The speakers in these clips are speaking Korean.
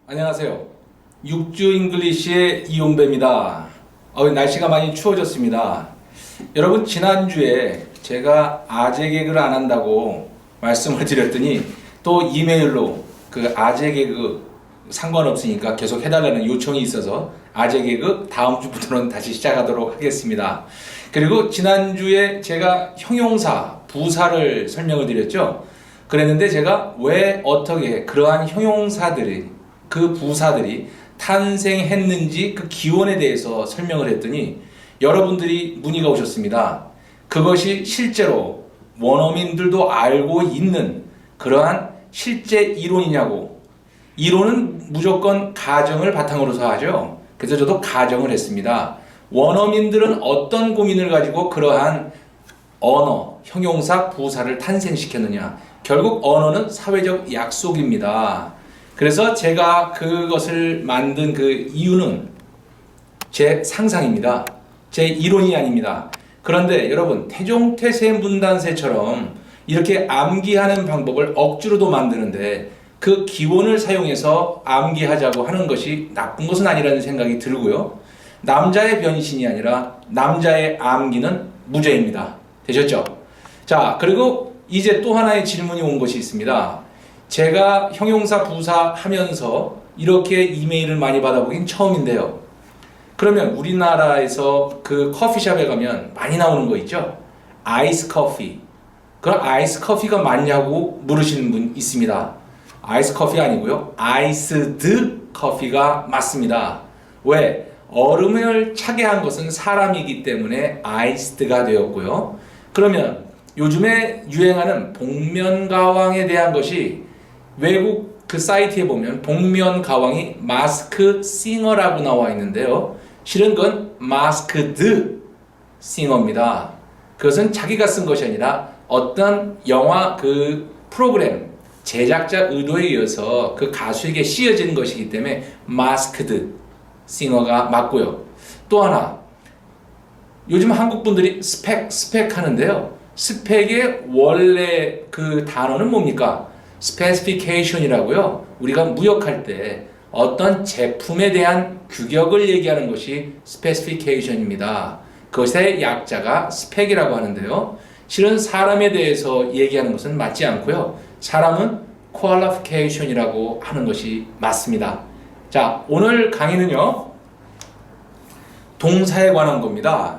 안녕하세요. 육주 잉글리시의 이용배입니다. 날씨가 많이 추워졌습니다. 여러분, 지난주에 제가 아재 개그를 안 한다고 말씀을 드렸더니 또 이메일로 그 아재 개그 상관없으니까 계속 해달라는 요청이 있어서 아재 개그 다음 주부터는 다시 시작하도록 하겠습니다. 그리고 지난주에 제가 형용사, 부사를 설명을 드렸죠. 그랬는데 제가 왜 어떻게 그러한 형용사들이, 그 부사들이 탄생했는지 그 기원에 대해서 설명을 했더니 여러분들이 문의가 오셨습니다. 그것이 실제로 원어민들도 알고 있는 그러한 실제 이론이냐고. 이론은 무조건 가정을 바탕으로 하죠. 그래서 저도 가정을 했습니다. 원어민들은 어떤 고민을 가지고 그러한 언어, 형용사, 부사를 탄생시켰느냐. 결국 언어는 사회적 약속입니다. 그래서 제가 그것을 만든 그 이유는 제 상상입니다. 제 이론이 아닙니다. 그런데 여러분, 태종태세 문단세처럼 이렇게 암기하는 방법을 억지로도 만드는데 그 기원을 사용해서 암기하자고 하는 것이 나쁜 것은 아니라는 생각이 들고요. 남자의 변신이 아니라 남자의 암기는 무죄입니다. 되셨죠? 자, 그리고 이제 또 하나의 질문이 온 것이 있습니다. 제가 형용사 부사 하면서 이렇게 이메일을 많이 받아보긴 처음인데요. 그러면 우리나라에서 그 커피숍에 가면 많이 나오는 거 있죠? 아이스 커피. 그럼 아이스 커피가 맞냐고 물으시는 분 있습니다. 아이스 커피 아니고요. 아이스드 커피가 맞습니다. 왜? 얼음을 차게 한 것은 사람이기 때문에 아이스드가 되었고요. 그러면 요즘에 유행하는 복면가왕에 대한 것이 외국 그 사이트에 보면 복면가왕이 마스크 싱어라고 나와 있는데요. 실은 그건 마스크드 싱어입니다. 그것은 자기가 쓴 것이 아니라 어떤 영화 그 프로그램 제작자 의도에 의해서 그 가수에게 씌워진 것이기 때문에 마스크드 싱어가 맞고요. 또 하나, 요즘 한국 분들이 스펙 하는데요. 스펙의 원래 그 단어는 뭡니까? specification이라고요. 우리가 무역할 때 어떤 제품에 대한 규격을 얘기하는 것이 specification입니다. 그것의 약자가 스펙이라고 하는데요. 실은 사람에 대해서 얘기하는 것은 맞지 않고요. 사람은 qualification이라고 하는 것이 맞습니다. 자, 오늘 강의는요, 동사에 관한 겁니다.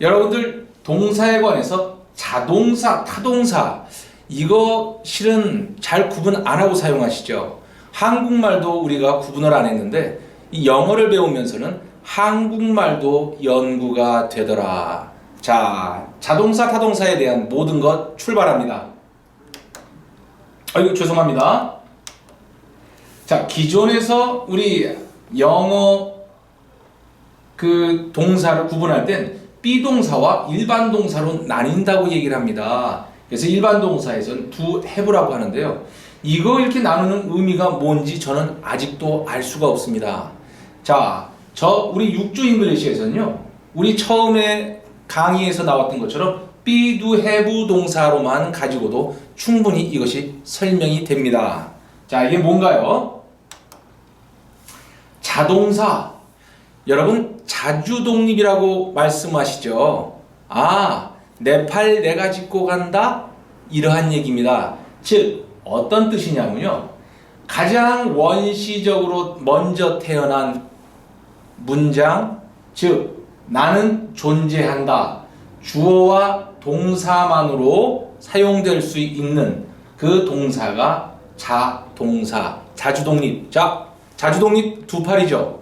여러분들 동사에 관해서 자동사, 타동사 이거 실은 잘 구분 안 하고 사용하시죠. 한국말도 우리가 구분을 안 했는데 이 영어를 배우면서는 한국말도 연구가 되더라. 자, 자동사, 타동사에 대한 모든 것 출발합니다. 아이고, 죄송합니다. 자, 기존에서 우리 영어 그 동사를 구분할 땐 비동사와 일반 동사로 나뉜다고 얘기를 합니다. 그래서 일반 동사에서는 to have라고 하는데요. 이거 이렇게 나누는 의미가 뭔지 저는 아직도 알 수가 없습니다. 자, 우리 육주 잉글리시에서는요, 우리 처음에 강의에서 나왔던 것처럼 be, do, have 동사로만 가지고도 충분히 이것이 설명이 됩니다. 자, 이게 뭔가요? 자동사. 여러분, 자주독립이라고 말씀하시죠. 아, 내 팔 내가 짚고 간다? 이러한 얘기입니다. 즉, 어떤 뜻이냐면요. 가장 원시적으로 먼저 태어난 문장, 즉, 나는 존재한다. 주어와 동사만으로 사용될 수 있는 그 동사가 자동사, 자주독립. 자, 자주독립 두 팔이죠.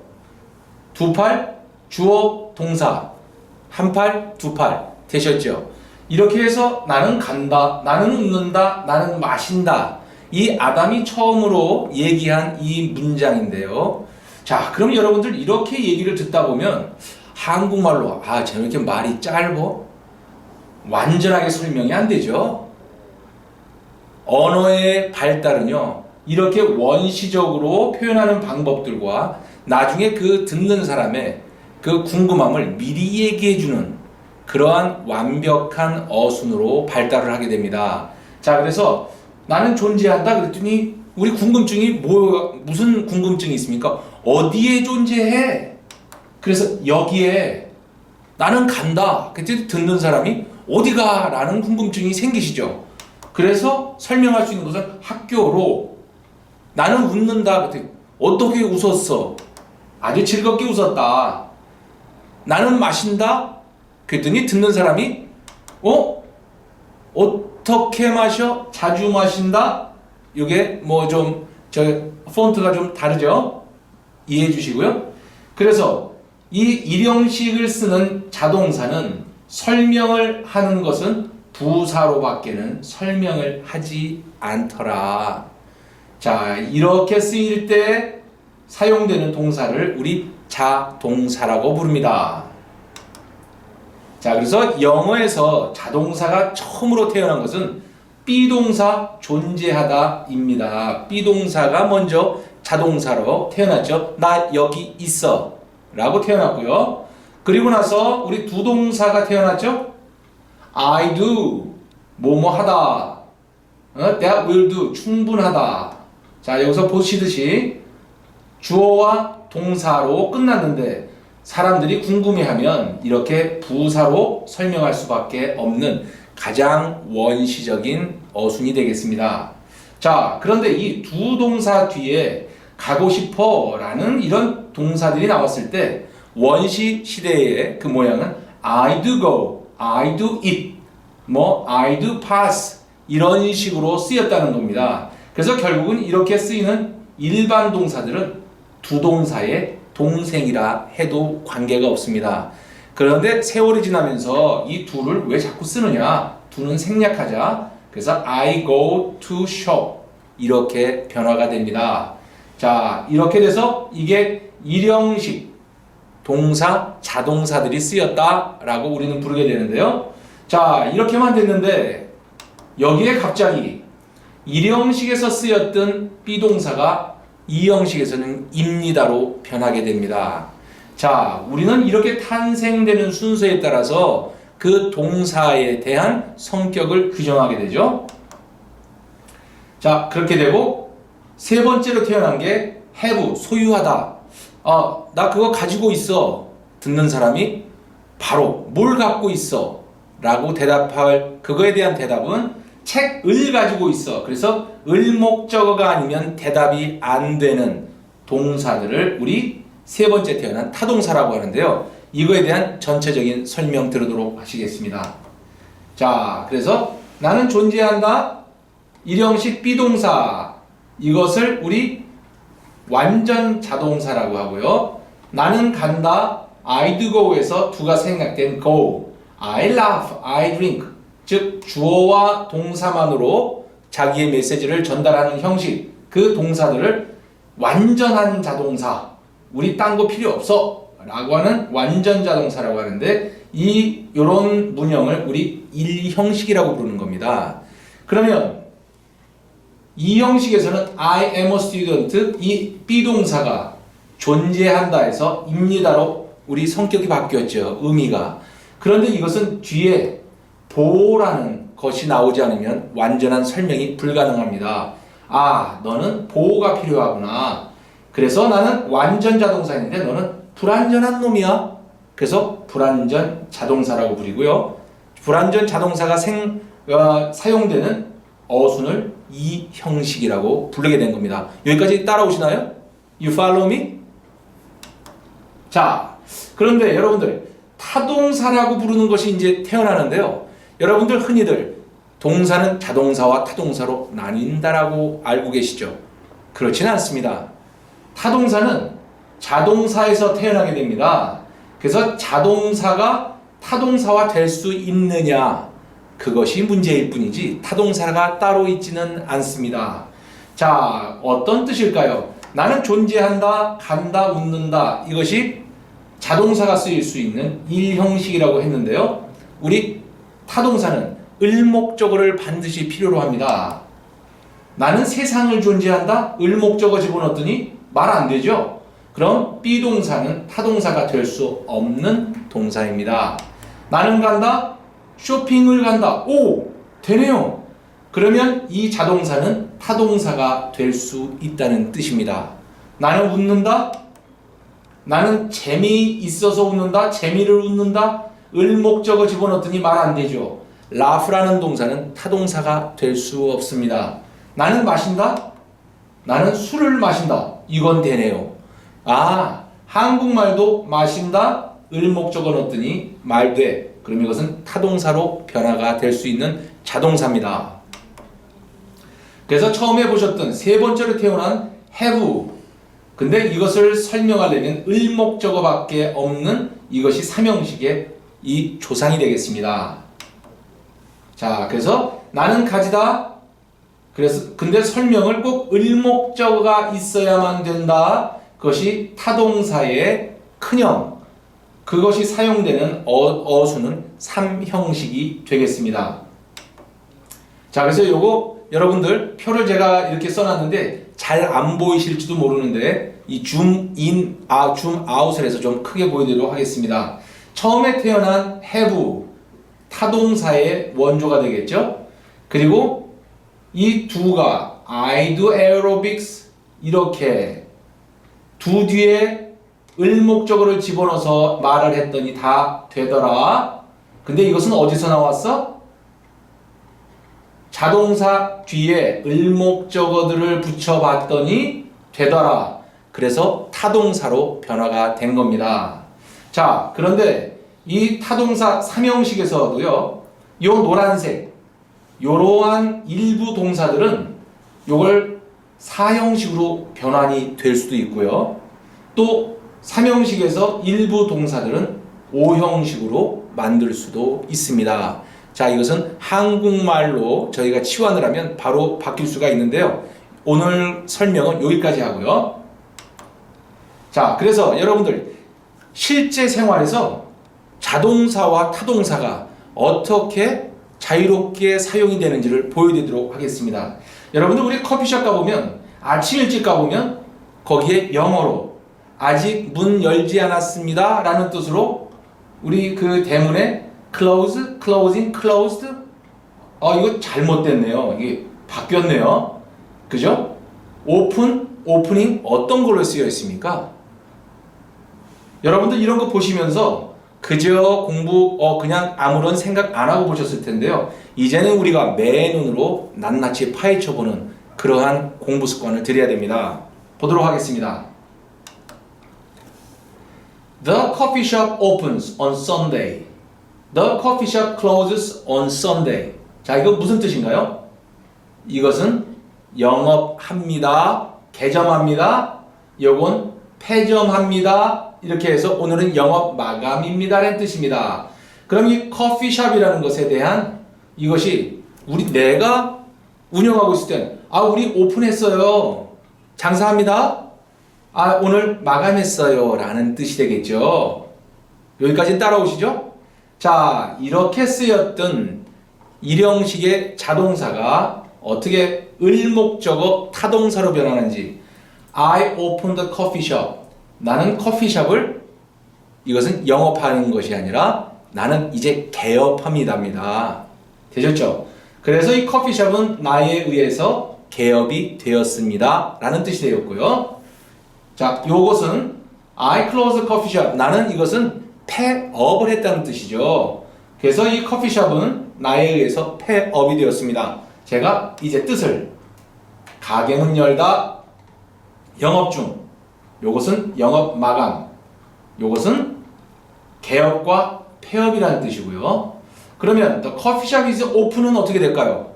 두 팔, 주어, 동사. 한 팔, 두 팔. 되셨죠? 이렇게 해서 나는 간다, 나는 웃는다, 나는 마신다. 이 아담이 처음으로 얘기한 이 문장인데요. 자, 그럼 여러분들 이렇게 얘기를 듣다 보면 한국말로 저렇게 말이 짧어? 완전하게 설명이 안 되죠. 언어의 발달은요, 이렇게 원시적으로 표현하는 방법들과 나중에 그 듣는 사람의 그 궁금함을 미리 얘기해주는 그러한 완벽한 어순으로 발달을 하게 됩니다. 자, 그래서 나는 존재한다 그랬더니 우리 궁금증이 무슨 궁금증이 있습니까? 어디에 존재해? 그래서 여기에 나는 간다. 그때 듣는 사람이 어디가? 라는 궁금증이 생기시죠. 그래서 설명할 수 있는 것은 학교로. 나는 웃는다. 그때 어떻게 웃었어? 아주 즐겁게 웃었다. 나는 마신다. 그랬더니 듣는 사람이 어떻게 마셔? 자주 마신다. 이게 뭐 좀 폰트가 좀 다르죠? 이해해 주시고요. 그래서 이 일형식을 쓰는 자동사는 설명을 하는 것은 부사로밖에는 설명을 하지 않더라. 자, 이렇게 쓰일 때 사용되는 동사를 우리 자동사라고 부릅니다. 자, 그래서 영어에서 자동사가 처음으로 태어난 것은 비동사 존재하다입니다. 비동사가 먼저 자동사로 태어났죠. 나 여기 있어 라고 태어났고요. 그리고 나서 우리 두 동사가 태어났죠. I do 뭐뭐 하다. That will do 충분하다. 자, 여기서 보시듯이 주어와 동사로 끝났는데 사람들이 궁금해하면 이렇게 부사로 설명할 수밖에 없는 가장 원시적인 어순이 되겠습니다. 자, 그런데 이 두 동사 뒤에 가고 싶어 라는 이런 동사들이 나왔을 때 원시 시대의 그 모양은 I do go, I do eat, I do pass 이런 식으로 쓰였다는 겁니다. 그래서 결국은 이렇게 쓰이는 일반 동사들은 두 동사의 동생이라 해도 관계가 없습니다. 그런데 세월이 지나면서 이 둘을 왜 자꾸 쓰느냐? 두는 생략하자. 그래서 I go to shop 이렇게 변화가 됩니다. 자, 이렇게 돼서 이게 일형식 동사, 자동사들이 쓰였다라고 우리는 부르게 되는데요. 자, 이렇게만 됐는데 여기에 갑자기 일형식에서 쓰였던 비동사가 이형식에서는 입니다로 변하게 됩니다. 자, 우리는 이렇게 탄생되는 순서에 따라서 그 동사에 대한 성격을 규정하게 되죠. 자, 그렇게 되고 세 번째로 태어난 게 have, 소유하다. 나 그거 가지고 있어. 듣는 사람이 바로 뭘 갖고 있어? 라고 대답할 그거에 대한 대답은 책을 가지고 있어. 그래서 을 목적어가 아니면 대답이 안 되는 동사들을 우리 세 번째 태어난 타동사라고 하는데요. 이거에 대한 전체적인 설명 들어도록 하시겠습니다. 자, 그래서 나는 존재한다. 일형식 비동사. 이것을 우리 완전 자동사라고 하고요. 나는 간다. I do go에서 두가 생략된 go. I laugh, I drink. 즉 주어와 동사만으로 자기의 메시지를 전달하는 형식. 그 동사들을 완전한 자동사. 우리 딴 거 필요 없어 라고 하는 완전 자동사라고 하는데 요런 문형을 우리 일형식이라고 부르는 겁니다. 그러면 이 형식에서는 I am a student 이 비동사가 존재한다 해서 입니다로 우리 성격이 바뀌었죠. 의미가. 그런데 이것은 뒤에 보호라는 것이 나오지 않으면 완전한 설명이 불가능합니다. 너는 보호가 필요하구나. 그래서 나는 완전 자동사인데 너는 불완전한 놈이야. 그래서 불완전 자동사라고 부르고요. 불완전 자동사가 사용되는 어순을 이 형식이라고 부르게 된 겁니다. 여기까지 따라오시나요? You follow me? 자, 그런데 여러분들 타동사라고 부르는 것이 이제 태어나는데요. 여러분들 흔히들 동사는 자동사와 타동사로 나뉜다라고 알고 계시죠? 그렇지는 않습니다. 타동사는 자동사에서 태어나게 됩니다. 그래서 자동사가 타동사화 될 수 있느냐 그것이 문제일 뿐이지 타동사가 따로 있지는 않습니다. 자, 어떤 뜻일까요? 나는 존재한다, 간다, 웃는다 이것이 자동사가 쓰일 수 있는 일형식이라고 했는데요. 우리 타동사는 을목적어를 반드시 필요로 합니다. 나는 세상을 존재한다? 을목적어 집어넣었더니 말 안 되죠? 그럼 비동사는 타동사가 될 수 없는 동사입니다. 나는 간다? 쇼핑을 간다. 오! 되네요. 그러면 이 자동사는 타동사가 될 수 있다는 뜻입니다. 나는 웃는다? 나는 재미있어서 웃는다? 재미를 웃는다? 을목적어 집어넣었더니 말 안 되죠. laugh라는 동사는 타동사가 될 수 없습니다. 나는 마신다? 나는 술을 마신다. 이건 되네요. 아, 한국말도 마신다? 을목적어 넣었더니 말 돼. 그럼 이것은 타동사로 변화가 될 수 있는 자동사입니다. 그래서 처음에 보셨던 세 번째로 태어난 have. 근데 이것을 설명하려면 을목적어밖에 없는 이것이 삼형식의 이 조상이 되겠습니다. 자, 그래서 나는 가지다. 그래서 근데 설명을 꼭 을목적어가 있어야만 된다. 그것이 타동사의 큰형. 그것이 사용되는 어수는 삼형식이 되겠습니다. 자, 그래서 요거 여러분들 표를 제가 이렇게 써놨는데 잘 안 보이실지도 모르는데 이 줌인, 줌아웃을 해서 좀 크게 보이도록 하겠습니다. 처음에 태어난 have, 타동사의 원조가 되겠죠. 그리고 이 두가 I do aerobics 이렇게 두 뒤에 을목적어를 집어넣어서 말을 했더니 다 되더라. 근데 이것은 어디서 나왔어? 자동사 뒤에 을목적어들을 붙여봤더니 되더라. 그래서 타동사로 변화가 된 겁니다. 자, 그런데 이 타동사 삼형식에서도요, 요 노란색, 요러한 일부 동사들은 요걸 사형식으로 변환이 될 수도 있고요. 또 삼형식에서 일부 동사들은 오형식으로 만들 수도 있습니다. 자, 이것은 한국말로 저희가 치환을 하면 바로 바뀔 수가 있는데요. 오늘 설명은 여기까지 하고요. 자, 그래서 여러분들 실제 생활에서 자동사와 타동사가 어떻게 자유롭게 사용이 되는지를 보여드리도록 하겠습니다. 여러분들 우리 커피숍 가보면 아침 일찍 가보면 거기에 영어로 아직 문 열지 않았습니다 라는 뜻으로 우리 그 대문에 close, closing, closed 이거 잘못됐네요. 이게 바뀌었네요. 그죠? open, opening 어떤 걸로 쓰여 있습니까? 여러분들 이런 거 보시면서 그저 공부 그냥 아무런 생각 안 하고 보셨을 텐데요. 이제는 우리가 맨눈으로 낱낱이 파헤쳐보는 그러한 공부 습관을 들여야 됩니다. 보도록 하겠습니다. The coffee shop opens on Sunday. The coffee shop closes on Sunday. 자, 이거 무슨 뜻인가요? 이것은 영업합니다. 개점합니다. 요건 폐점합니다. 이렇게 해서 오늘은 영업 마감입니다 라는 뜻입니다. 그럼 이 커피숍이라는 것에 대한 이것이 내가 운영하고 있을 땐 우리 오픈했어요. 장사합니다. 오늘 마감했어요 라는 뜻이 되겠죠. 여기까지 따라오시죠? 자, 이렇게 쓰였던 일형식의 자동사가 어떻게 을목적어 타동사로 변하는지. I opened the coffee shop. 나는 커피숍을 이것은 영업하는 것이 아니라 나는 이제 개업합니다입니다. 되셨죠? 그래서 이 커피숍은 나에 의해서 개업이 되었습니다 라는 뜻이 되었고요. 자, 요것은 I closed the coffee shop. 나는 이것은 폐업을 했다는 뜻이죠. 그래서 이 커피숍은 나에 의해서 폐업이 되었습니다. 제가 이제 뜻을 가게문 열다, 영업 중, 요것은 영업 마감, 요것은 개업과 폐업이라는 뜻이고요. 그러면 the coffee shop is open은 어떻게 될까요?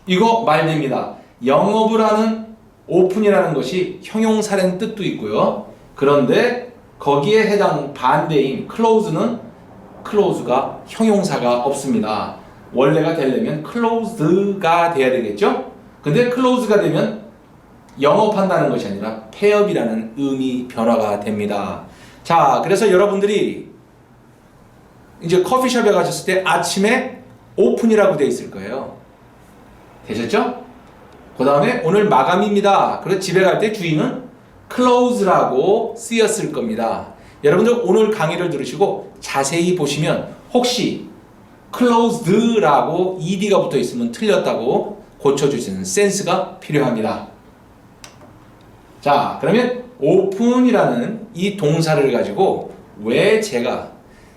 이거 말됩니다. 영업을 하는 오픈이라는 것이 형용사라는 뜻도 있고요. 그런데 거기에 해당 반대인 close는 close가 형용사가 없습니다. 원래가 되려면 closed가 돼야 되겠죠? 근데 close가 되면 영업한다는 것이 아니라 폐업이라는 의미 변화가 됩니다. 자, 그래서 여러분들이 이제 커피숍에 가셨을 때 아침에 오픈이라고 되어 있을 거예요. 되셨죠? 그 다음에 오늘 마감입니다. 그래서 집에 갈 때 주인은 close라고 쓰였을 겁니다. 여러분들 오늘 강의를 들으시고 자세히 보시면 혹시 closed라고 ed가 붙어 있으면 틀렸다고 고쳐주시는 센스가 필요합니다. 자, 그러면 open이라는 이 동사를 가지고 왜 제가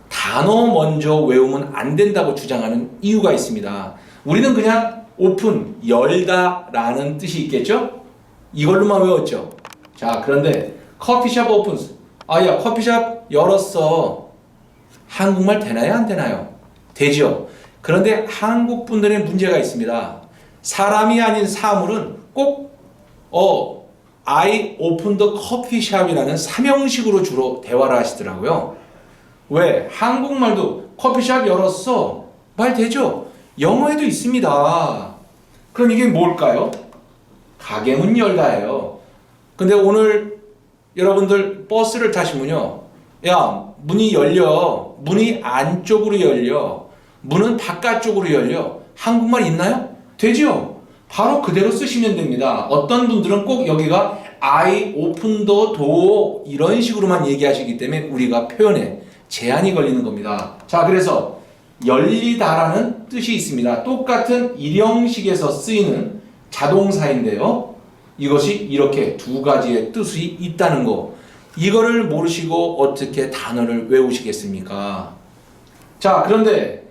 단어 먼저 외우면 안 된다고 주장하는 이유가 있습니다. 우리는 그냥 open, 열다 라는 뜻이 있겠죠? 이걸로만 외웠죠. 자, 그런데 커피숍 opens. 야, 커피숍 열었어. 한국말 되나요? 안 되나요? 되죠. 그런데 한국 분들의 문제가 있습니다. 사람이 아닌 사물은 꼭 I opened the coffee shop이라는 삼형식으로 주로 대화를 하시더라고요. 왜? 한국말도 커피숍 열었어. 말 되죠? 영어에도 있습니다. 그럼 이게 뭘까요? 가게 문 열다예요. 근데 오늘 여러분들 버스를 타시면요. 야, 문이 열려. 문이 안쪽으로 열려. 문은 바깥쪽으로 열려. 한국말 있나요? 되죠? 바로 그대로 쓰시면 됩니다. 어떤 분들은 꼭 여기가 I open the door 이런 식으로만 얘기하시기 때문에 우리가 표현에 제한이 걸리는 겁니다. 자, 그래서 열리다라는 뜻이 있습니다. 똑같은 일형식에서 쓰이는 자동사인데요. 이것이 이렇게 두 가지의 뜻이 있다는 거. 이거를 모르시고 어떻게 단어를 외우시겠습니까? 자, 그런데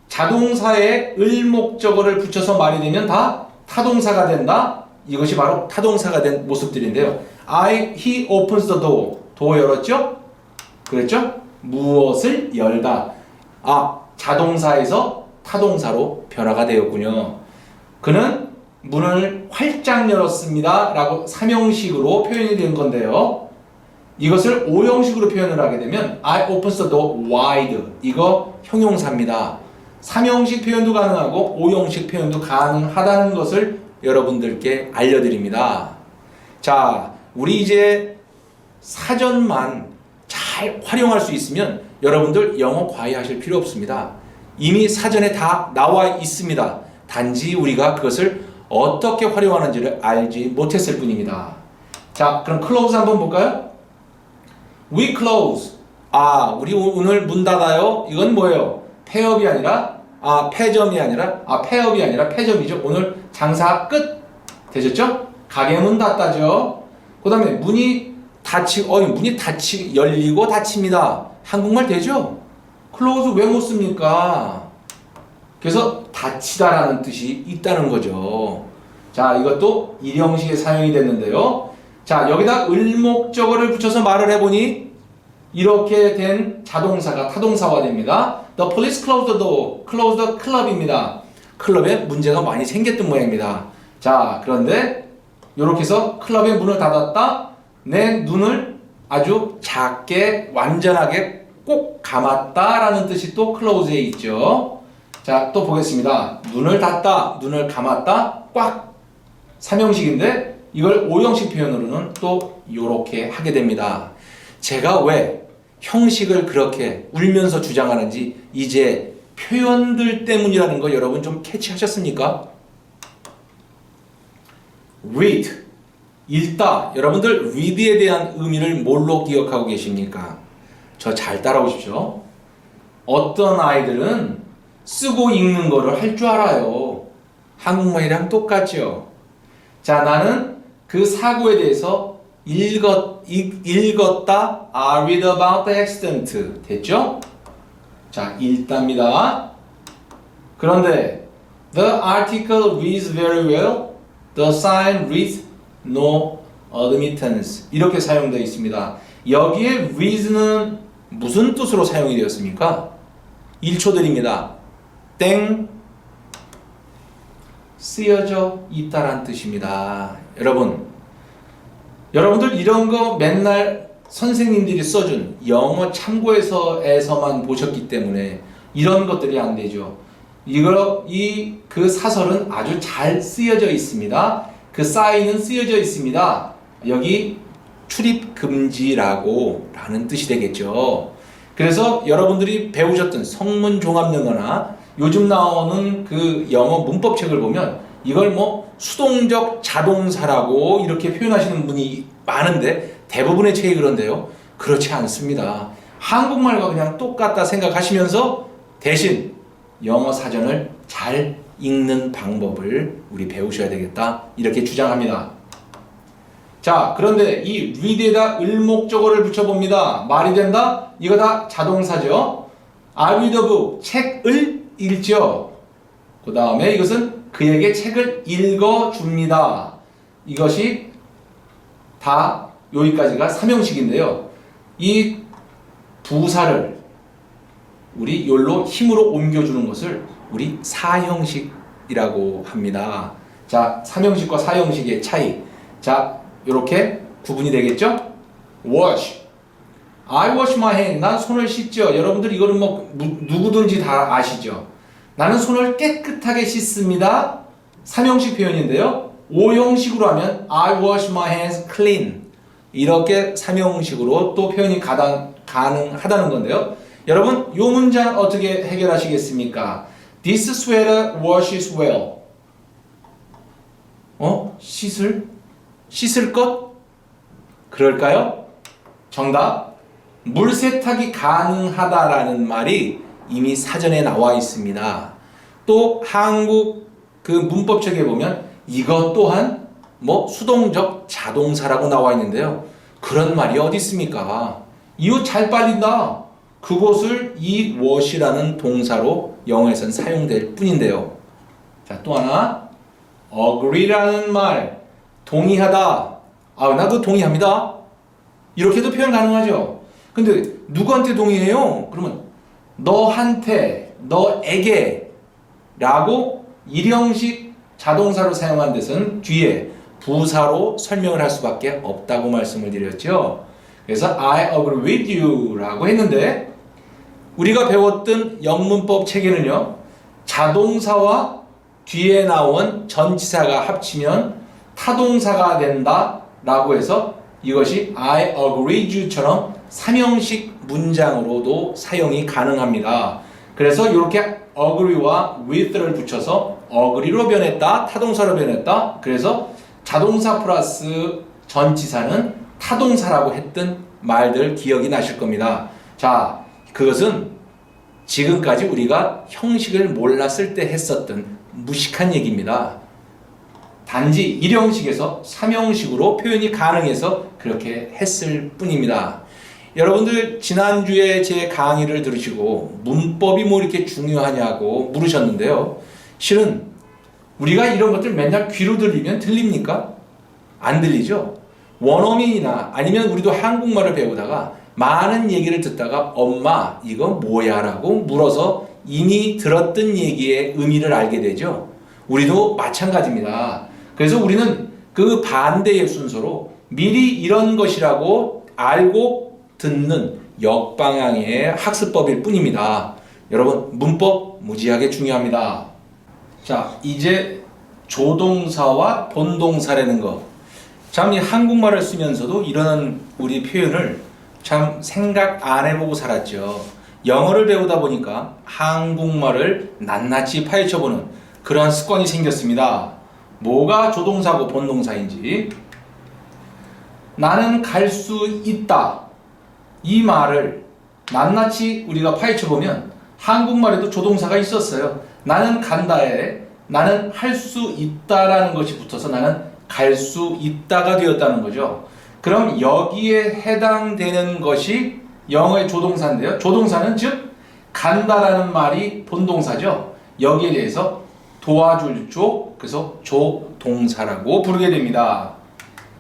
자동사에 을목적어를 붙여서 말이 되면 다 타동사가 된다. 이것이 바로 타동사가 된 모습들인데요. he opens the door. door 열었죠? 그랬죠? 무엇을 열다. 자동사에서 타동사로 변화가 되었군요. 그는 문을 활짝 열었습니다. 라고 삼형식으로 표현이 된 건데요. 이것을 오형식으로 표현을 하게 되면 I opens the door wide. 이거 형용사입니다. 삼형식 표현도 가능하고 오형식 표현도 가능하다는 것을 여러분들께 알려드립니다. 자, 우리 이제 사전만 잘 활용할 수 있으면 여러분들 영어 과외하실 필요 없습니다. 이미 사전에 다 나와 있습니다. 단지 우리가 그것을 어떻게 활용하는지를 알지 못했을 뿐입니다. 자, 그럼 close 한번 볼까요? We close. 우리 오늘 문 닫아요. 이건 뭐예요? 폐업이 아니라 폐점이 아니라 폐업이 아니라 폐점이죠. 오늘 장사 끝. 되셨죠? 가게 문 닫다죠. 그다음에 문이 열리고 닫힙니다. 한국말 되죠? close 왜 못 씁니까? 그래서 닫히다라는 뜻이 있다는 거죠. 자, 이것도 일형식에 사용이 됐는데요. 자, 여기다 을목적어를 붙여서 말을 해보니 이렇게 된 자동사가 타동사화 됩니다. The police closed the door. close the club입니다. 클럽에 문제가 많이 생겼던 모양입니다. 자, 그런데 이렇게 해서 클럽의 문을 닫았다. 내 눈을 아주 작게 완전하게 꼭 감았다라는 뜻이 또 close에 있죠. 자, 또 보겠습니다. 눈을 닫다, 눈을 감았다, 꽉. 삼형식인데 이걸 오형식 표현으로는 또 이렇게 하게 됩니다. 제가 왜 형식을 그렇게 울면서 주장하는지 이제 표현들 때문이라는 거 여러분 좀 캐치하셨습니까? read, 읽다. 여러분들 read에 대한 의미를 뭘로 기억하고 계십니까? 저 잘 따라오십시오. 어떤 아이들은 쓰고 읽는 거를 할 줄 알아요. 한국말이랑 똑같죠. 자, 나는 그 사고에 대해서 읽었다. I read about the accident. 됐죠? 자, 읽답니다. 그런데 the article reads very well. The sign reads no admittance. 이렇게 사용되어 있습니다. 여기에 reads는 무슨 뜻으로 사용이 되었습니까? 1초 드립니다. 땡. 쓰여져 있다란 뜻입니다. 여러분들 이런 거 맨날 선생님들이 써준 영어 참고서에서만 보셨기 때문에 이런 것들이 안 되죠. 그 사설은 아주 잘 쓰여져 있습니다. 그 사인은 쓰여져 있습니다. 여기 출입 금지라고 라는 뜻이 되겠죠. 그래서 여러분들이 배우셨던 성문 종합 영어나 요즘 나오는 그 영어 문법책을 보면 이걸 뭐 수동적 자동사라고 이렇게 표현하시는 분이 많은데 대부분의 책이 그런데요. 그렇지 않습니다. 한국말과 그냥 똑같다 생각하시면서 대신 영어 사전을 잘 읽는 방법을 우리 배우셔야 되겠다. 이렇게 주장합니다. 자, 그런데 이 read에다 을목적어를 붙여봅니다. 말이 된다? 이거 다 자동사죠. I read a book. 책을 읽죠. 그 다음에 이것은 그에게 책을 읽어줍니다. 이것이 다 여기까지가 삼형식인데요. 이 부사를 우리 요로 힘으로 옮겨주는 것을 우리 사형식이라고 합니다. 자, 삼형식과 사형식의 차이. 자, 이렇게 구분이 되겠죠? wash. I wash my hand. 난 손을 씻죠. 여러분들 이거는 뭐 누구든지 다 아시죠? 나는 손을 깨끗하게 씻습니다. 삼형식 표현인데요. 오형식으로 하면 I wash my hands clean. 이렇게 삼형식으로 또 표현이 가능하다는 건데요. 여러분, 이 문장 어떻게 해결하시겠습니까? This sweater washes well. 씻을 것? 그럴까요? 정답. 물 세탁이 가능하다라는 말이 이미 사전에 나와 있습니다. 또 한국 그 문법책에 보면 이것 또한 수동적 자동사라고 나와 있는데요. 그런 말이 어디 있습니까? 이 옷 잘 빨린다. 그것을 이 wash라는 동사로 영어에서는 사용될 뿐인데요. 자, 또 하나. agree라는 말. 동의하다. 나도 동의합니다. 이렇게도 표현 가능하죠. 근데 누구한테 동의해요? 그러면 너한테, 너에게 라고 일형식 자동사로 사용한 데서는 뒤에 부사로 설명을 할 수밖에 없다고 말씀을 드렸죠. 그래서 I agree with you 라고 했는데 우리가 배웠던 영문법 체계는요. 자동사와 뒤에 나온 전치사가 합치면 타동사가 된다 라고 해서 이것이 I agree with you처럼 삼형식 문장으로도 사용이 가능합니다. 그래서 이렇게 agree와 with를 붙여서 agree로 변했다, 타동사로 변했다. 그래서 자동사 플러스 전치사는 타동사라고 했던 말들 기억이 나실 겁니다. 자, 그것은 지금까지 우리가 형식을 몰랐을 때 했었던 무식한 얘기입니다. 단지 일형식에서 삼형식으로 표현이 가능해서 그렇게 했을 뿐입니다. 여러분들 지난주에 제 강의를 들으시고 문법이 뭐 이렇게 중요하냐고 물으셨는데요. 실은 우리가 이런 것들 맨날 귀로 들리면 들립니까? 안 들리죠? 원어민이나 아니면 우리도 한국말을 배우다가 많은 얘기를 듣다가 엄마 이거 뭐야? 라고 물어서 이미 들었던 얘기의 의미를 알게 되죠. 우리도 마찬가지입니다. 그래서 우리는 그 반대의 순서로 미리 이런 것이라고 알고 듣는 역방향의 학습법일 뿐입니다. 여러분, 문법 무지하게 중요합니다. 자, 이제 조동사와 본동사라는 거. 참, 이 한국말을 쓰면서도 이런 우리 표현을 참 생각 안 해보고 살았죠. 영어를 배우다 보니까 한국말을 낱낱이 파헤쳐보는 그러한 습관이 생겼습니다. 뭐가 조동사고 본동사인지. 나는 갈 수 있다. 이 말을 낱낱이 우리가 파헤쳐보면 한국말에도 조동사가 있었어요. 나는 간다에 나는 할 수 있다라는 것이 붙어서 나는 갈 수 있다가 되었다는 거죠. 그럼 여기에 해당되는 것이 영어의 조동사인데요. 조동사는 즉 간다라는 말이 본동사죠. 여기에 대해서 도와줄 쪽, 그래서 조동사라고 부르게 됩니다.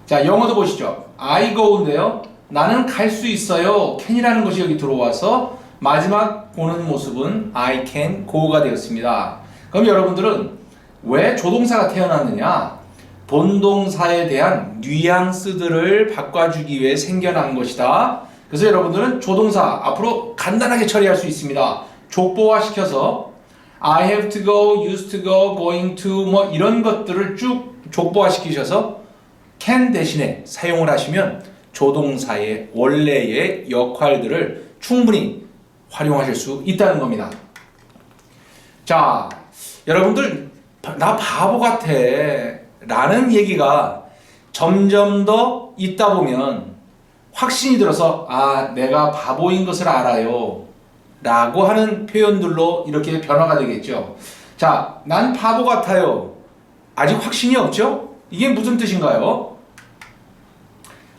자, 영어도 보시죠. I go인데요. 나는 갈 수 있어요. can이라는 것이 여기 들어와서 마지막 보는 모습은 I can go가 되었습니다. 그럼 여러분들은 왜 조동사가 태어났느냐? 본동사에 대한 뉘앙스들을 바꿔주기 위해 생겨난 것이다. 그래서 여러분들은 조동사 앞으로 간단하게 처리할 수 있습니다. 족보화시켜서 I have to go, used to go, going to 뭐 이런 것들을 쭉 족보화시키셔서 can 대신에 사용을 하시면 조동사의 원래의 역할들을 충분히 활용하실 수 있다는 겁니다. 자, 여러분들 나 바보 같아 라는 얘기가 점점 더 있다 보면 확신이 들어서 내가 바보인 것을 알아요 라고 하는 표현들로 이렇게 변화가 되겠죠. 자, 난 바보 같아요. 아직 확신이 없죠? 이게 무슨 뜻인가요?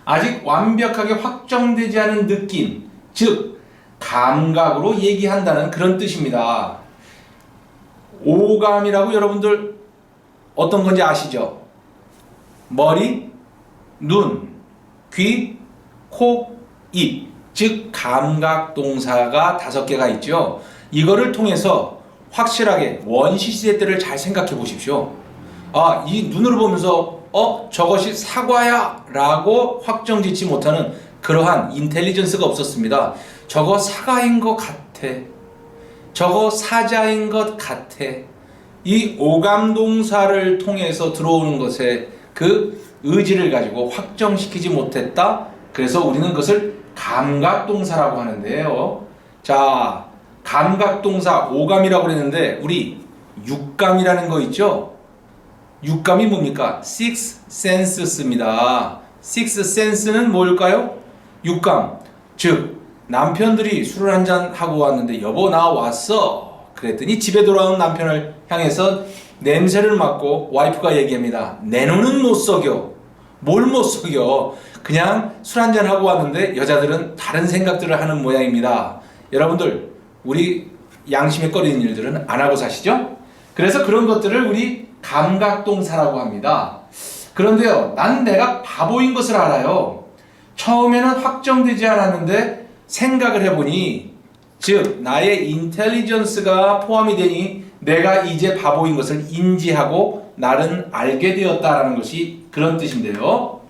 아직 완벽하게 확정되지 않은 느낌, 즉 감각으로 얘기한다는 그런 뜻입니다. 오감이라고 여러분들 어떤 건지 아시죠? 머리, 눈, 귀, 코, 입, 즉 감각 동사가 5개가 있죠. 이거를 통해서 확실하게 원시시대 때를 잘 생각해 보십시오. 아, 이 눈으로 보면서 저것이 사과야 라고 확정짓지 못하는 그러한 인텔리전스가 없었습니다. 저거 사과인 것 같아. 저거 사자인 것 같아. 이 오감동사를 통해서 들어오는 것에 그 의지를 가지고 확정시키지 못했다. 그래서 우리는 그것을 감각동사라고 하는데요. 자, 감각동사 오감이라고 그랬는데 우리 육감이라는 거 있죠? 육감이 뭡니까? Six Senses입니다. Six Sense는 뭘까요? 육감. 즉 남편들이 술을 한잔 하고 왔는데 여보 나 왔어. 그랬더니 집에 돌아온 남편을 향해서 냄새를 맡고 와이프가 얘기합니다. 내 눈은 못 속여. 뭘 못 속여. 그냥 술 한잔 하고 왔는데 여자들은 다른 생각들을 하는 모양입니다. 여러분들 우리 양심에 꺼리는 일들은 안 하고 사시죠? 그래서 그런 것들을 우리 감각동사라고 합니다. 그런데요, 난 내가 바보인 것을 알아요. 처음에는 확정되지 않았는데 생각을 해보니, 즉 나의 인텔리전스가 포함이 되니 내가 이제 바보인 것을 인지하고 나는 알게 되었다라는 것이 그런 뜻인데요.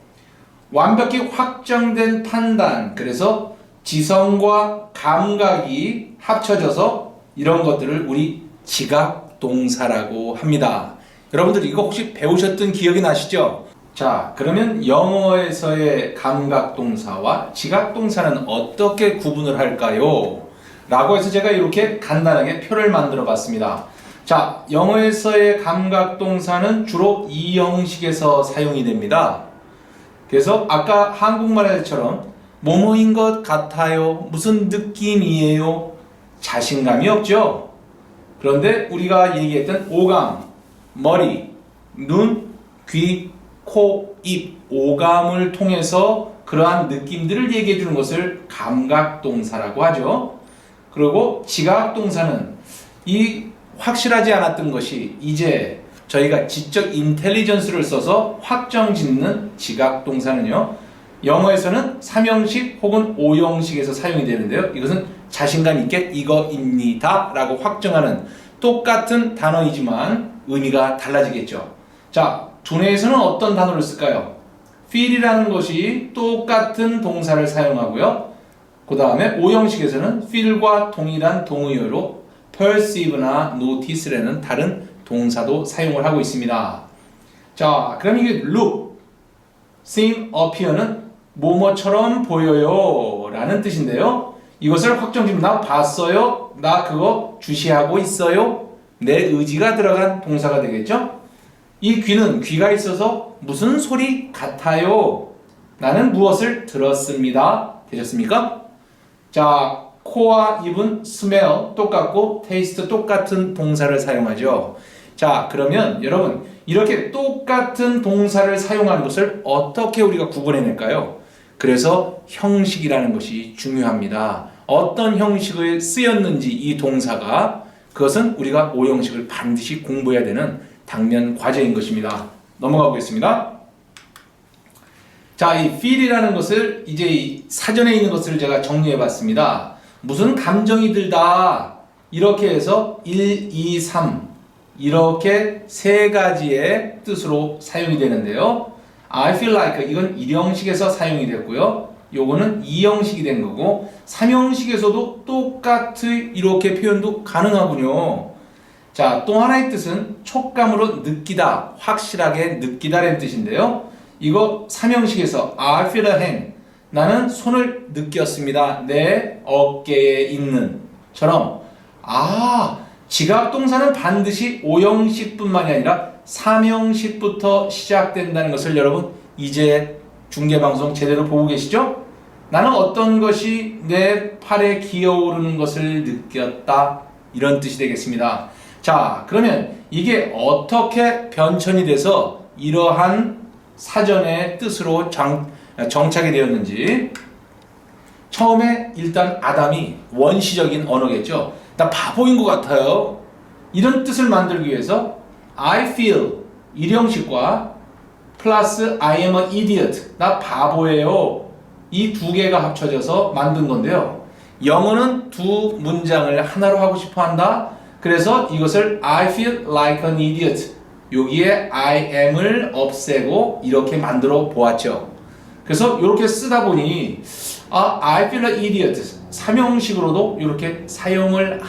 완벽히 확정된 판단, 그래서 지성과 감각이 합쳐져서 이런 것들을 우리 지각동사라고 합니다. 여러분들 이거 혹시 배우셨던 기억이 나시죠? 자, 그러면 영어에서의 감각동사와 지각동사는 어떻게 구분을 할까요? 라고 해서 제가 이렇게 간단하게 표를 만들어 봤습니다. 자, 영어에서의 감각동사는 주로 이 형식에서 사용이 됩니다. 그래서 아까 한국말에처럼 뭐뭐인 것 같아요, 무슨 느낌이에요, 자신감이 없죠. 그런데 우리가 얘기했던 오감, 머리, 눈, 귀, 코, 입, 오감을 통해서 그러한 느낌들을 얘기해 주는 것을 감각동사라고 하죠. 그리고 지각동사는 이 확실하지 않았던 것이 이제 저희가 지적 인텔리전스를 써서 확정짓는 지각동사는요, 영어에서는 3형식 혹은 5형식에서 사용이 되는데요. 이것은 자신감 있게 이거입니다 라고 확정하는 똑같은 단어이지만 의미가 달라지겠죠. 자, 두뇌에서는 어떤 단어를 쓸까요? feel이라는 것이 똑같은 동사를 사용하고요. 그 다음에 5형식에서는 feel과 동일한 동의어로 perceive나 notice라는 다른 동사도 사용을 하고 있습니다. 자, 그럼 이게 look, seem, appear는 뭐뭐처럼 보여요 라는 뜻인데요. 이것을 확정짓는 나 봤어요, 나 그거 주시하고 있어요, 내 의지가 들어간 동사가 되겠죠. 이 귀는 귀가 있어서 무슨 소리 같아요, 나는 무엇을 들었습니다. 되셨습니까? 자, 코와 입은 smell 똑같고 taste 똑같은 동사를 사용하죠. 자, 그러면 여러분 이렇게 똑같은 동사를 사용하는 것을 어떻게 우리가 구분해낼까요? 그래서 형식이라는 것이 중요합니다. 어떤 형식을 쓰였는지 이 동사가, 그것은 우리가 5형식을 반드시 공부해야 되는 당면 과제인 것입니다. 넘어가 보겠습니다. 자, 이 feel이라는 것을 이제 사전에 있는 것을 제가 정리해 봤습니다. 무슨 감정이 들다 이렇게 해서 1, 2, 3 이렇게 세 가지의 뜻으로 사용이 되는데요. I feel like 이건 1형식에서 사용이 됐고요. 요거는 2형식이 된 거고 3형식에서도 똑같이 이렇게 표현도 가능하군요. 자, 또 하나의 뜻은 촉감으로 느끼다, 확실하게 느끼다라는 뜻인데요. 이거 3형식에서 I feel a hand, 나는 손을 느꼈습니다, 내 어깨에 있는 처럼, 지각동사는 반드시 5형식뿐만이 아니라 3형식부터 시작된다는 것을 여러분 이제 중계방송 제대로 보고 계시죠? 나는 어떤 것이 내 팔에 기어오르는 것을 느꼈다, 이런 뜻이 되겠습니다. 자, 그러면 이게 어떻게 변천이 돼서 이러한 사전의 뜻으로 정착이 되었는지. 처음에 일단 아담이 원시적인 언어겠죠. 나 바보인 것 같아요. 이런 뜻을 만들기 위해서 I feel 일형식과 플러스 I am an idiot 나 바보예요. 이 두 개가 합쳐져서 만든 건데요. 영어는 두 문장을 하나로 하고 싶어 한다. 그래서 이것을 I feel like an idiot 여기에 I am을 없애고 이렇게 만들어 보았죠. 그래서 이렇게 쓰다 보니 I feel like idiot 삼형식으로도 이렇게 사용을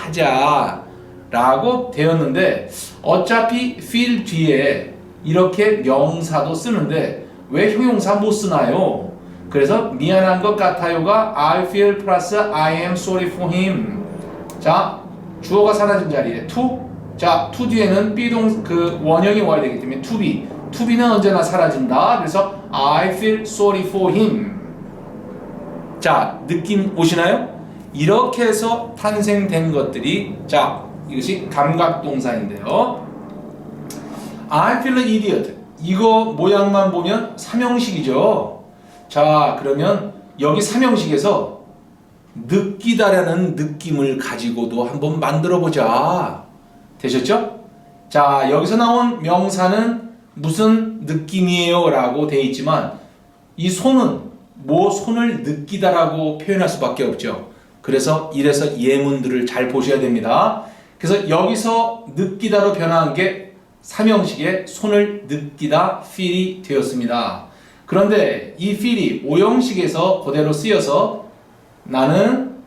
하자라고 되었는데 어차피 feel 뒤에 이렇게 명사도 쓰는데 왜 형용사 못 쓰나요? 그래서 미안한 것 같아요가 I feel 플러스 I am sorry for him. 자, 주어가 사라진 자리에 to. 자, to 뒤에는 비동 그 원형이 와야 되기 때문에 to be. to be는 언제나 사라진다. 그래서 I feel sorry for him. 자, 느낌 오시나요? 이렇게 해서 탄생된 것들이 자, 이것이 감각동사인데요. I feel an idiot. 이거 모양만 보면 삼형식이죠. 자, 그러면 여기 삼형식에서 느끼다라는 느낌을 가지고도 한번 만들어 보자. 되셨죠? 자, 여기서 나온 명사는 무슨 느낌이에요? 라고 되어 있지만 이 손은 손을 느끼다라고 표현할 수밖에 없죠. 그래서 이래서 예문들을 잘 보셔야 됩니다. 그래서 여기서 느끼다로 변화한 게 삼형식의 손을 느끼다 feel이 되었습니다. 그런데 이 feel이 오형식에서 그대로 쓰여서 나는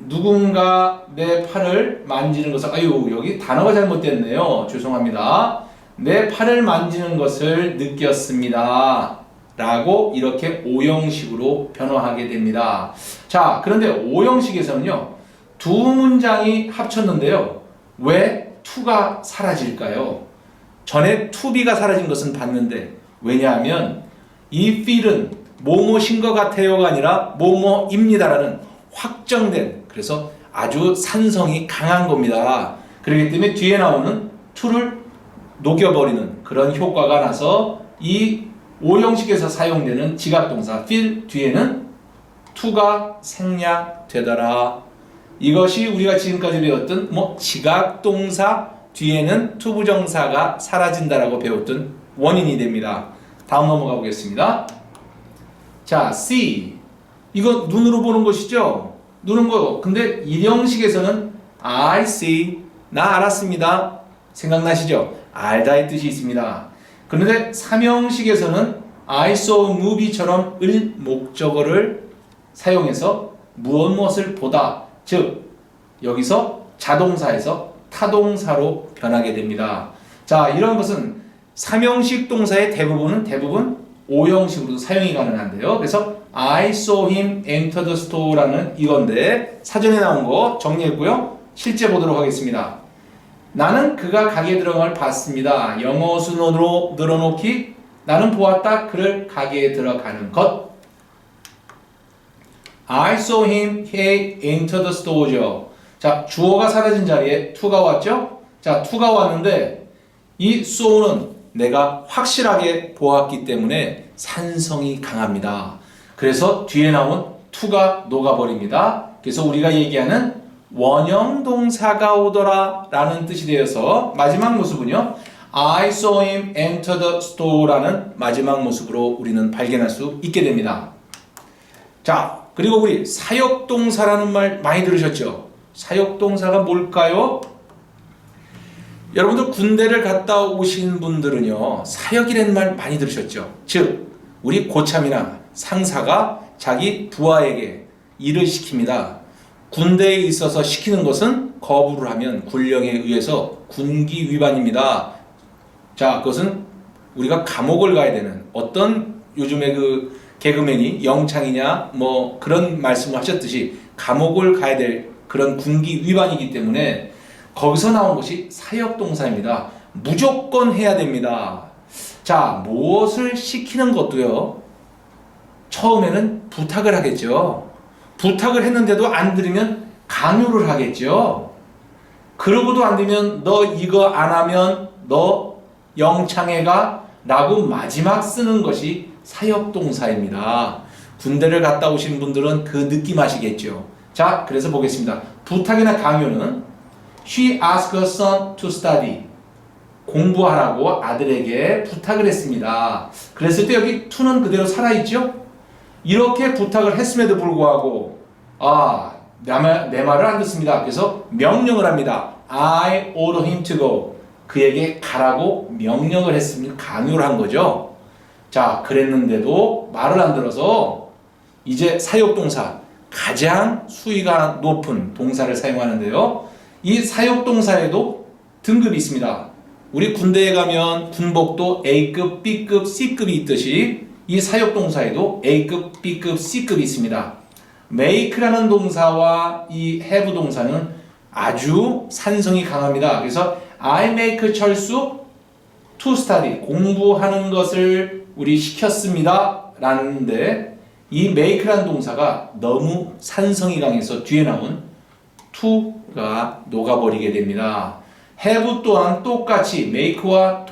누군가 내 팔을 만지는 것을 여기 단어가 잘못됐네요. 죄송합니다. 내 팔을 만지는 것을 느꼈습니다. 라고 이렇게 오형식으로 변화하게 됩니다. 자, 그런데 오형식에서는요. 두 문장이 합쳤는데요. 왜 to가 사라질까요? 전에 to be가 사라진 것은 봤는데 왜냐하면 이 feel은 뭐뭐신 것 같아요가 아니라 뭐뭐입니다라는 확정된 그래서 아주 산성이 강한 겁니다. 그렇기 때문에 뒤에 나오는 to를 녹여버리는 그런 효과가 나서 이 오형식에서 사용되는 지각동사 feel 뒤에는 to가 생략되더라. 이것이 우리가 지금까지 배웠던 지각동사 뒤에는 to 부정사가 사라진다라고 배웠던 원인이 됩니다. 다음 넘어가 보겠습니다. 자, see. 이거 눈으로 보는 것이죠? 눈은 거. 근데 일형식에서는 I see. 나 알았습니다. 생각나시죠? 알다의 뜻이 있습니다. 그런데 삼형식에서는 I saw a movie처럼 을 목적어를 사용해서 무엇을 보다. 즉, 여기서 자동사에서 타동사로 변하게 됩니다. 자, 이런 것은 삼형식 동사의 대부분 오형식으로도 사용이 가능한데요. 그래서 I saw him enter the store라는 이건데 사전에 나온 거 정리했고요. 실제 보도록 하겠습니다. 나는 그가 가게에 들어간 걸 봤습니다. 영어 순으로 늘어놓기. 나는 보았다. 그를 가게에 들어가는 것. I saw him he enter the store죠. 자, 주어가 사라진 자리에 to가 왔죠? 자, to가 왔는데 이 saw는 내가 확실하게 보았기 때문에 산성이 강합니다. 그래서 뒤에 나온 to가 녹아버립니다. 그래서 우리가 얘기하는 원형 동사가 오더라 라는 뜻이 되어서 마지막 모습은요. I saw him enter the store 라는 마지막 모습으로 우리는 발견할 수 있게 됩니다. 자, 그리고 우리 사역동사라는 말 많이 들으셨죠? 사역동사가 뭘까요? 여러분들 군대를 갔다 오신 분들은요. 사역이라는 말 많이 들으셨죠? 즉 우리 고참이나 상사가 자기 부하에게 일을 시킵니다. 군대에 있어서 시키는 것은 거부를 하면 군령에 의해서 군기 위반입니다. 자, 그것은 우리가 감옥을 가야 되는 어떤 요즘에 그 개그맨이 영창이냐 그런 말씀을 하셨듯이 감옥을 가야 될 그런 군기 위반이기 때문에 거기서 나온 것이 사역동사입니다. 무조건 해야 됩니다. 자, 무엇을 시키는 것도요. 처음에는 부탁을 하겠죠. 부탁을 했는데도 안 들으면 강요를 하겠죠. 그러고도 안 되면 너 이거 안 하면 너 영창에 가 라고 마지막 쓰는 것이 사역동사입니다. 군대를 갔다 오신 분들은 그 느낌 아시겠죠? 자, 그래서 보겠습니다. 부탁이나 강요는 She asked her son to study. 공부하라고 아들에게 부탁을 했습니다. 그랬을 때 여기 to는 그대로 살아있죠? 이렇게 부탁을 했음에도 불구하고 내 말을 안 듣습니다. 그래서 명령을 합니다. I order him to go. 그에게 가라고 명령을 했습니다. 강요를 한 거죠. 자, 그랬는데도 말을 안 들어서 이제 사역동사, 가장 수위가 높은 동사를 사용하는데요. 이 사역동사에도 등급이 있습니다. 우리 군대에 가면 군복도 A급, B급, C급이 있듯이 이 사역동사에도 A급, B급, C급이 있습니다. make라는 동사와 이 have 동사는 아주 산성이 강합니다. 그래서 I make 철수 to study, 공부하는 것을 우리 시켰습니다 라는데 이 make라는 동사가 너무 산성이 강해서 뒤에 나온 to가 녹아버리게 됩니다. have 또한 똑같이 make와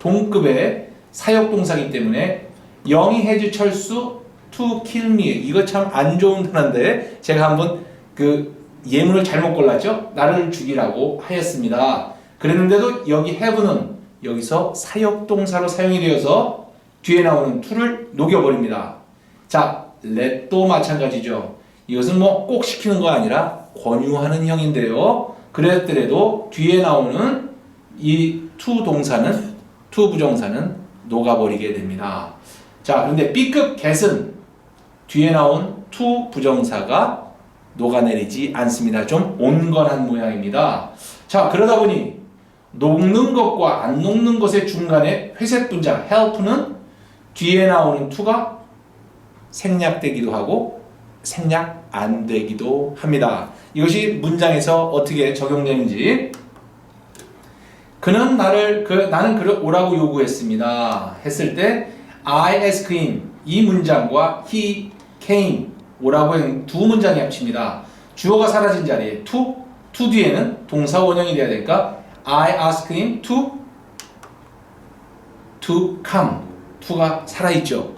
동급의 사역동사이기 때문에 영이 해주 철수 to kill me, 이거 참 안 좋은 단어인데 제가 한번 그 예문을 잘못 골랐죠? 나를 죽이라고 하였습니다. 그랬는데도 여기 have는 여기서 사역동사로 사용이 되어서 뒤에 나오는 to를 녹여버립니다. 자, let도 마찬가지죠. 이것은 뭐 꼭 시키는 거 아니라 권유하는 형인데요. 그랬더라도 뒤에 나오는 이 to 동사는, to 부정사는 녹아버리게 됩니다. 자, 그런데 B급 get은 뒤에 나온 to 부정사가 녹아내리지 않습니다. 좀 온건한 모양입니다. 자, 그러다 보니 녹는 것과 안 녹는 것의 중간에 회색 분자 help는 뒤에 나오는 to가 생략되기도 하고 생략 안 되기도 합니다. 이것이 문장에서 어떻게 적용되는지. 나는 그를 오라고 요구했습니다 했을 때 I asked him, 이 문장과 he came, 오라고 한 두 문장이 합칩니다. 주어가 사라진 자리에 to 뒤에는 동사 원형이 돼야 되니까 I asked him to come, to가 살아있죠.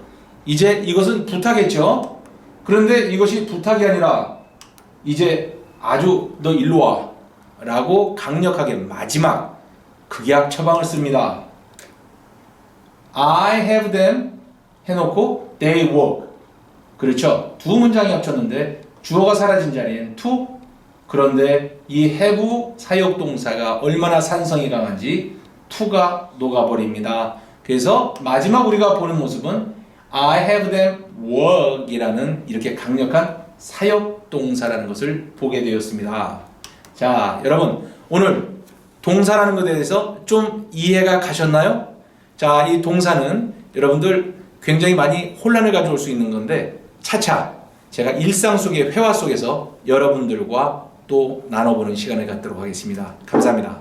이제 이것은 부탁했죠. 그런데 이것이 부탁이 아니라 이제 아주 너 일로 와 라고 강력하게 마지막 극약 처방을 씁니다. I have them 해놓고 they work. 그렇죠. 두 문장이 합쳤는데 주어가 사라진 자리엔 to, 그런데 이 have 사역동사가 얼마나 산성이 강한지 to가 녹아버립니다. 그래서 마지막 우리가 보는 모습은 I have them work 이라는 이렇게 강력한 사역동사라는 것을 보게 되었습니다. 자, 여러분 오늘 동사라는 것에 대해서 좀 이해가 가셨나요? 자, 이 동사는 여러분들 굉장히 많이 혼란을 가져올 수 있는 건데 차차 제가 일상 속의 회화 속에서 여러분들과 또 나눠보는 시간을 갖도록 하겠습니다. 감사합니다.